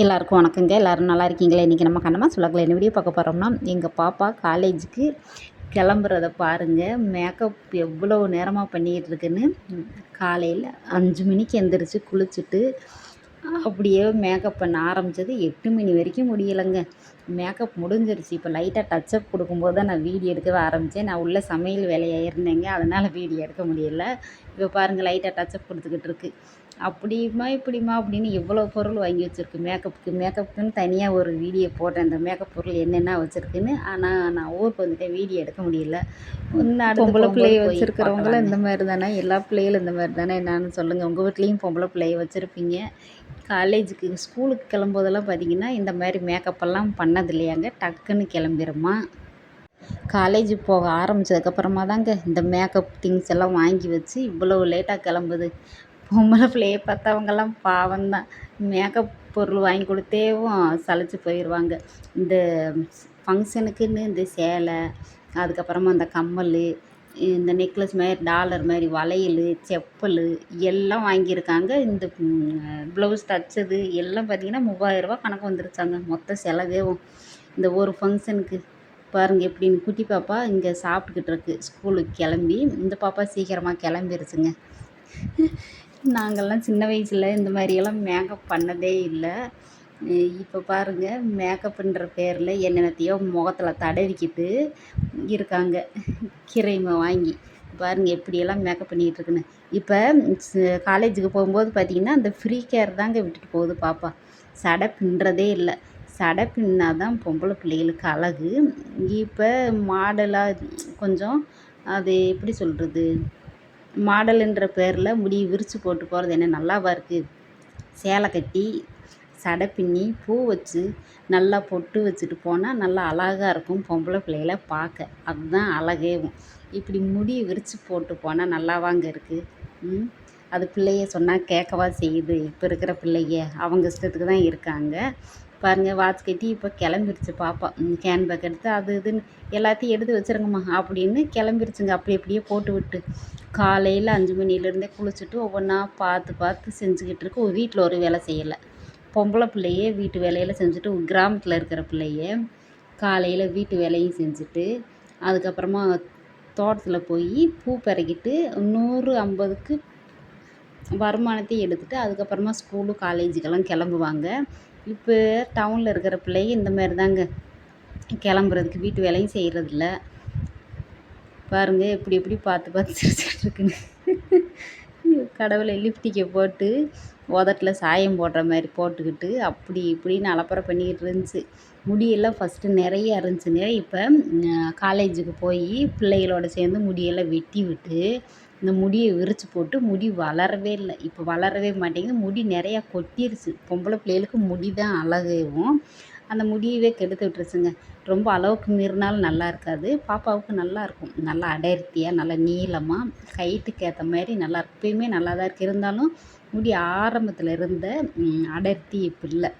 எல்லாருக்கும் வணக்கங்க. எல்லோரும் நல்லா இருக்கீங்களா? இன்றைக்கி நம்ம கண்ணம்மா சுலகில் என்ன வீடியோ பார்க்க போகிறோம்னா, எங்கள் பாப்பா காலேஜுக்கு கிளம்புறத பாருங்கள். மேக்கப் எவ்வளோ நேரமாக பண்ணிக்கிட்டு இருக்குன்னு. காலையில் 5 மணிக்கு எந்திரிச்சு குளிச்சுட்டு அப்படியே மேக்கப் பண்ண ஆரம்பித்தது 8 மணி வரைக்கும் முடியலைங்க. மேக்கப் முடிஞ்சிருச்சு. இப்போ லைட்டாக டச்சப் கொடுக்கும்போது தான் நான் வீடியோ எடுக்கவே ஆரம்பித்தேன். நான் உள்ள சமையல் வேலையாக இருந்தேங்க, அதனால் வீடியோ எடுக்க முடியல. இப்போ பாருங்கள், லைட்டாக டச்சப் கொடுத்துக்கிட்டு இருக்கு. அப்படியுமா இப்படிமா அப்படின்னு எவ்வளோ பொருள் வாங்கி வச்சுருக்கு மேக்கப்புக்குன்னு தனியாக ஒரு வீடியோ போட்டேன், இந்த மேக்கப் பொருள் என்னென்ன வச்சுருக்குன்னு. ஆனால் நான் ஊருக்கு வந்துட்டேன், வீடியோ எடுக்க முடியல. பொம்பளை பிள்ளைய வச்சுருக்கிறவங்களும் இந்த மாதிரி தானே, எல்லா பிள்ளைகளும் இந்த மாதிரி தானே, என்னன்னு சொல்லுங்கள். உங்கள் வீட்லேயும் பொம்பளை பிள்ளைய வச்சுருப்பீங்க. காலேஜுக்கு ஸ்கூலுக்கு கிளம்போதெல்லாம் பார்த்திங்கன்னா இந்த மாதிரி மேக்கப்பெல்லாம் பண்ணது இல்லையாங்க, டக்குன்னு கிளம்பிடுமா. காலேஜ் போக ஆரம்பித்ததுக்கப்புறமா தாங்க இந்த மேக்கப் திங்ஸ் எல்லாம் வாங்கி வச்சு இவ்வளோ லேட்டாக கிளம்புது. பொம்பளை பிள்ளையை பார்த்தவங்கெல்லாம் பாவம்தான். மேக்கப் பொருள் வாங்கி கொடுத்தேவும் சலிச்சு போயிடுவாங்க. இந்த ஃபங்க்ஷனுக்குன்னு இந்த சேலை, அதுக்கப்புறமா இந்த கம்மல், இந்த நெக்லஸ் மாதிரி டாலர் மாதிரி வளையல், செப்பல் எல்லாம் வாங்கியிருக்காங்க. இந்த ப்ளவுஸ் தைச்சது எல்லாம் பார்த்திங்கன்னா 3000 கணக்கு வந்துருச்சாங்க மொத்த செலவேவும். இந்த ஒரு ஃபங்க்ஷனுக்கு பாருங்கள் எப்படின்னு. குட்டி பாப்பா இங்கே சாப்பிட்டுக்கிட்டு இருக்கு ஸ்கூலுக்கு கிளம்பி. இந்த பாப்பா சீக்கிரமாக கிளம்பிருச்சுங்க. நாங்கள்லாம் சின்ன வயசில் இந்த மாதிரியெல்லாம் மேக்கப் பண்ணதே இல்லை. இப்போ பாருங்கள், மேக்கப்புன்ற பேரில் என்னென்னத்தையோ முகத்தில் தடவிக்கிட்டு இருக்காங்க கிரீமை வாங்கி. பாருங்கள் எப்படியெல்லாம் மேக்கப் பண்ணிக்கிட்டு இருக்குன்னு. இப்போ காலேஜுக்கு போகும்போது பார்த்திங்கன்னா அந்த ஃப்ரீ கேர் தாங்க விட்டுட்டு போகுது பாப்பா. சடை பின்னுறதே இல்லை. சடை பின்னா தான் பொம்பளை பிள்ளைகளுக்கு அழகு. இப்போ மாடலாக கொஞ்சம் அது எப்படி சொல்கிறது, மாடலுன்ற பேரில் முடி விரித்து போட்டு போகிறது என்ன நல்லாவா இருக்குது? சேலை கட்டி சடை பின்னி பூ வச்சு நல்லா பொட்டு வச்சுட்டு போனால் நல்லா அழகாக இருக்கும் பொம்பளை பிள்ளைகளை பார்க்க. அதுதான் அழகேவும். இப்படி முடி விரித்து போட்டு போனால் நல்லாவாங்க இருக்குது. அது பிள்ளைய சொன்னால் கேட்கவா செய்யுது. இப்போ இருக்கிற பிள்ளைங்க அவங்க இஷ்டத்துக்கு தான் இருக்காங்க. பாருங்கள், வாட்ச் கட்டி இப்போ கிளம்பிருச்சு பாப்பா. ஹேண்ட்பேக் எடுத்து அது இதுன்னு எல்லாத்தையும் எடுத்து வச்சுருங்கம்மா அப்படின்னு கிளம்பிருச்சுங்க. அப்படியே போட்டு விட்டு காலையில் 5 மணிலேருந்தே குளிச்சுட்டு ஒவ்வொன்றா பார்த்து செஞ்சுக்கிட்டு இருக்கு. வீட்டில் ஒரு வேலை செய்யலை. பொம்பளை பிள்ளையே வீட்டு வேலையில் செஞ்சுட்டு, கிராமத்தில் இருக்கிற பிள்ளைய காலையில் வீட்டு வேலையும் செஞ்சுட்டு, அதுக்கப்புறமா தோட்டத்தில் போய் பூ பறிக்கிட்டு 150க்கு வருமானத்தையும் எடுத்துகிட்டு அதுக்கப்புறமா ஸ்கூலு காலேஜுக்கெல்லாம் கிளம்புவாங்க. இப்போ டவுனில் இருக்கிற பிள்ளைங்க இந்த மாதிரி தாங்க, கிளம்புறதுக்கு வீட்டு வேலையும் செய்கிறதில்ல. பாருங்கள் எப்படி பார்த்து சிரிச்சுட்டு இருக்குன்னு. கடவுளை லிப்டிக்கை போட்டு உதட்டில் சாயம் போடுற மாதிரி போட்டுக்கிட்டு அப்படி இப்படின்னு அலப்பறை பண்ணிக்கிட்டு இருந்துச்சு. முடியெல்லாம் ஃபஸ்ட்டு நிறைய இருந்துச்சுங்க. இப்போ காலேஜுக்கு போய் பிள்ளைகளோட சேர்ந்து முடியெல்லாம் வெட்டி விட்டு இந்த முடியை விரித்து போட்டு முடி வளரவே இல்லை. இப்போ வளரவே மாட்டேங்குது. முடி நிறையா கொட்டிருச்சு. பொம்பளை பிள்ளைகளுக்கு முடி தான் அழகவும் அந்த முடியவே கெடுத்து விட்டுருச்சுங்க. ரொம்ப அளவுக்கு மீறினாலும் நல்லா இருக்காது. பாப்பாவுக்கு நல்லா இருக்கும், நல்லா அடர்த்தியாக நல்லா நீளமாக ஹைட்டுக்கு ஏற்ற மாதிரி நல்லாயிருக்கும். இப்போயுமே நல்லா தான் இருக்குது. இருந்தாலும் முடி ஆரம்பத்தில் இருந்த அடர்த்தி இப்போ இல்லை.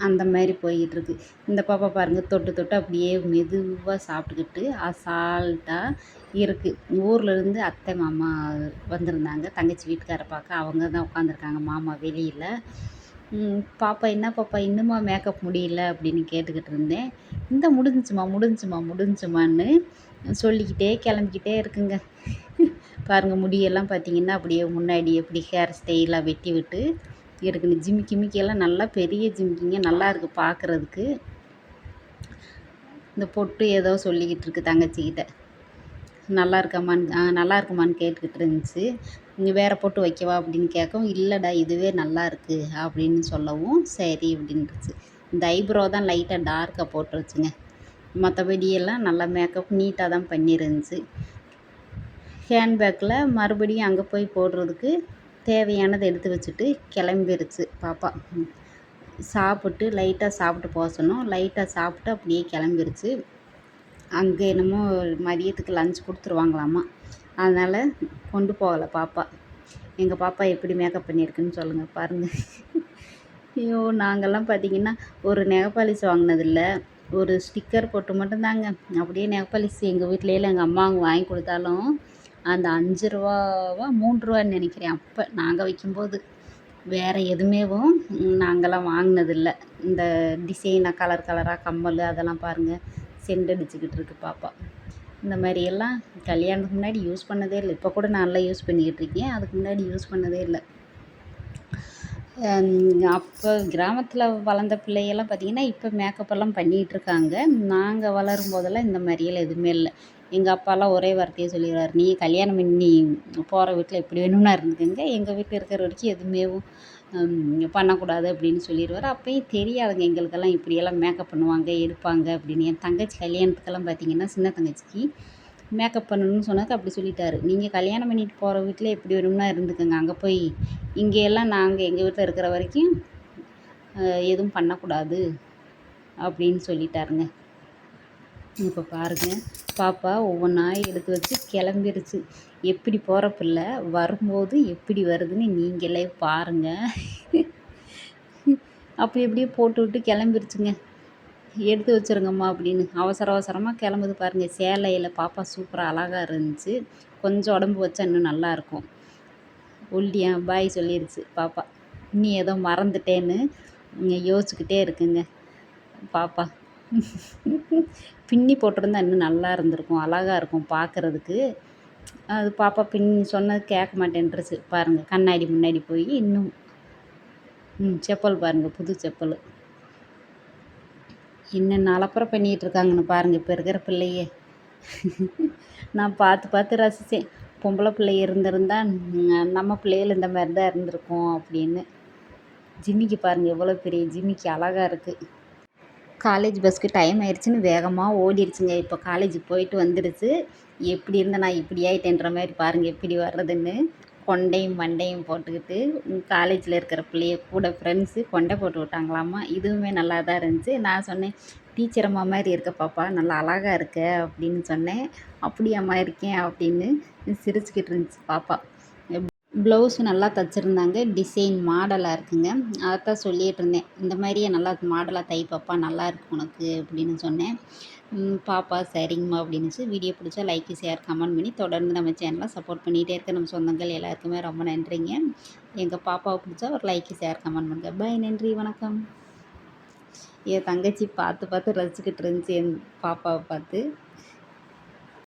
அந்த மாதிரி போய்கிட்டுருக்கு. இந்த பாப்பா பாருங்கள், தொட்டு அப்படியே மெதுவாக சாப்பிட்டுக்கிட்டு அசால்ட்டாக இருக்குது. ஊர்லேருந்து அத்தை மாமா வந்திருந்தாங்க, தங்கச்சி வீட்டுக்கார பார்க்க. அவங்க தான் உட்காந்துருக்காங்க, மாமா வெளியில். பாப்பா என்ன பாப்பா இன்னுமா மேக்கப் முடியல அப்படின்னு கேட்டுக்கிட்டு இருந்தேன். இந்த முடிஞ்சுமான்னு சொல்லிக்கிட்டே கிளம்பிக்கிட்டே இருக்குங்க. பாருங்கள், முடியெல்லாம் பார்த்திங்கன்னா அப்படியே முன்னாடி எப்படி ஹேர் ஸ்டைலாக வெட்டி விட்டு இருக்குன்னு. ஜிமிக்கிமிக்கியெல்லாம் நல்லா பெரிய ஜிமிக்கிங்க, நல்லா இருக்குது பார்க்குறதுக்கு. இந்த பொட்டு ஏதோ சொல்லிக்கிட்டு இருக்குது தங்கச்சிக்கிட்ட. நல்லா இருக்குமான்னு கேட்டுக்கிட்டு இருந்துச்சு. நீங்கள் வேறு பொட்டு வைக்கவா அப்படின்னு கேட்கவும், இல்லைடா இதுவே நல்லா இருக்குது அப்படின்னு சொல்லவும் சரி அப்படின்ட்டுச்சு. இந்த ஐப்ரோ தான் லைட்டாக டார்க்காக போட்டுருச்சுங்க. மற்றபடியெல்லாம் நல்லா மேக்கப் நீட்டாக தான் பண்ணியிருந்துச்சு. ஹேண்ட்பேக்கில் மறுபடியும் அங்கே போய் போடுறதுக்கு தேவையானதை எடுத்து வச்சுட்டு கிளம்பிருச்சு பாப்பா. சாப்பிட்டு லைட்டாக சாப்பிட்டு போக சொன்னோம். லைட்டாக சாப்பிட்டு அப்படியே கிளம்பிருச்சு. அங்கே என்னமோ மதியத்துக்கு லஞ்ச் கொடுத்துருவாங்களாமா, அதனால் கொண்டு போகலை பாப்பா. எங்கள் பாப்பா எப்படி மேக்கப் பண்ணியிருக்குன்னு சொல்லுங்கள் பாருங்கள். ஐயோ, நாங்கள்லாம் பார்த்திங்கன்னா ஒரு நெகப்பாலிஸ் வாங்கினதில்ல, ஒரு ஸ்டிக்கர் போட்டு மட்டும்தாங்க. அப்படியே நெகப்பாலிஸ் எங்கள் வீட்லையெல்லாம் எங்கள் அம்மா அவங்க வாங்கி கொடுத்தாலும் அந்த 5 ரூபாவா 3 ரூபான்னு நினைக்கிறேன் அப்போ நாங்கள் வைக்கும்போது. வேறு எதுவுமேவும் நாங்கள்லாம் வாங்கினதில்ல. இந்த டிசைனாக கலர் கலராக கம்மல் அதெல்லாம் பாருங்கள் சென்டடிச்சுக்கிட்டு இருக்கு பாப்பா. இந்த மாதிரியெல்லாம் கல்யாணத்துக்கு முன்னாடி யூஸ் பண்ணதே இல்லை. இப்போ கூட நான்லாம் யூஸ் பண்ணிக்கிட்டு இருக்கேன். அதுக்கு முன்னாடி யூஸ் பண்ணதே இல்லை. அப்போ கிராமத்தில் வளர்ந்த பிள்ளையெல்லாம் பார்த்திங்கன்னா இப்போ மேக்கப்பெல்லாம் பண்ணிகிட்ருக்காங்க. நாங்கள் வளரும் போதெல்லாம் இந்த மாதிரியெல்லாம் எதுவுமே இல்லை. எங்கள் அப்பாலாம் ஒரே வார்த்தையை சொல்லிடுவார், நீ கல்யாணம் பண்ணி போகிற வீட்டில் எப்படி வேணும்னா இருந்துக்கங்க, எங்கள் வீட்டில் இருக்கிற வரைக்கும் எதுவுமேவும் பண்ணக்கூடாது அப்படின்னு சொல்லிடுவார். அப்போயும் தெரியாதுங்க எங்களுக்கெல்லாம் இப்படியெல்லாம் மேக்கப் பண்ணுவாங்க எடுப்பாங்க அப்படின்னு. என் தங்கச்சி கல்யாணத்துக்கெல்லாம் பார்த்திங்கன்னா சின்ன தங்கச்சிக்கு மேக்கப் பண்ணணும்னு சொன்னதுக்கு அப்படி சொல்லிட்டாரு, நீங்கள் கல்யாணம் பண்ணிட்டு போகிற வீட்டில் எப்படி வேணும்னா இருந்துக்கங்க, அங்கே போய் இங்கேயெல்லாம் நாங்கள் எங்கள் வீட்டில் இருக்கிற வரைக்கும் எதுவும் பண்ணக்கூடாது அப்படின்னு சொல்லிட்டாருங்க. இப்போ பாருங்கள் பாப்பா ஒவ்வொன்றா எடுத்து வச்சு கிளம்பிருச்சு. எப்படி போகிற பிள்ளை வரும்போது எப்படி வருதுன்னு நீங்களே பாருங்கள். அப்படி எப்படியே போட்டு விட்டு கிளம்பிருச்சுங்க. எடுத்து வச்சுருங்கம்மா அப்படின்னு அவசர அவசரமாக கிளம்புது பாருங்கள். சேலையில் பாப்பா சூப்பராக அழகாக இருந்துச்சு. கொஞ்சம் உடம்பு வச்சா இன்னும் நல்லாயிருக்கும். ஒல்லியா பாய் சொல்லிடுச்சு பாப்பா. இன்னும் ஏதோ மறந்துட்டேன்னு யோசிச்சுக்கிட்டே இருக்குங்க பாப்பா. பின்னி போட்டிருந்தா இன்னும் நல்லா இருந்திருக்கும், அழகாக இருக்கும் பார்க்குறதுக்கு. அது பாப்பா பின்னி சொன்னது கேட்க மாட்டேன்ருச்சு பாருங்கள். கண்ணாடி முன்னாடி போய் இன்னும் செப்பல் பாருங்கள், புது செப்பல். என்னென்ன அலப்பறை பண்ணிகிட்டு இருக்காங்கன்னு பாருங்கள் இப்போ இருக்கிற பிள்ளையே. நான் பார்த்து பார்த்து ரசித்தேன். பொம்பளை பிள்ளை இருந்திருந்தா நம்ம பிள்ளைகள் இந்த மாதிரி தான் இருந்திருக்கோம் அப்படின்னு. ஜிம்மிக்கு பாருங்கள் எவ்வளோ பெரிய ஜிம்மிக்கு அழகாக இருக்குது. காலேஜ் பஸ்ஸுக்கு டைம் ஆயிடுச்சுன்னு வேகமாக ஓடிடுச்சுங்க. இப்போ காலேஜுக்கு போயிட்டு வந்துடுச்சு. எப்படி இருந்தேன் நான் இப்படி ஆகிட்டேன்ற மாதிரி பாருங்கள் எப்படி வர்றதுன்னு. கொண்டையும் மண்டையும் போட்டுக்கிட்டு காலேஜில் இருக்கிற பிள்ளைய கூட ஃப்ரெண்ட்ஸு கொண்டை போட்டு விட்டாங்களாம்மா. இதுவுமே நல்லா தான் இருந்துச்சு. நான் சொன்னேன், டீச்சர் அம்மா மாதிரி இருக்க பாப்பா, நல்லா அழகாக இருக்க அப்படின்னு சொன்னேன். அப்படியாம்மா இருக்கேன் அப்படின்னு சிரிச்சுக்கிட்டு இருந்துச்சு பாப்பா. ப்ளவுஸு நல்லா தைச்சிருந்தாங்க. டிசைன் மாடலாக இருக்குங்க. அதைத்தான் சொல்லிகிட்டு இருந்தேன், இந்த மாதிரியே நல்லா மாடலாக தை பாப்பா, நல்லா இருக்கு உனக்கு அப்படின்னு சொன்னேன். பாப்பா சரிங்கம்மா அப்படின்னுச்சு. வீடியோ பிடிச்சா லைக் ஷேர் கமெண்ட் பண்ணி தொடர்ந்து நம்ம சேனலை சப்போர்ட் பண்ணிகிட்டே இருக்க நம்ம சொந்தங்கள் எல்லாருக்குமே ரொம்ப நன்றிங்க. எங்கள் பாப்பாவை பிடிச்சா ஒரு லைக் ஷேர் கமெண்ட் பண்ணுங்கள். பாய், நன்றி, வணக்கம். என் தங்கச்சி பார்த்து பார்த்து ரசிச்சுக்கிட்டு இருந்துச்சு என் பாப்பாவை பார்த்து.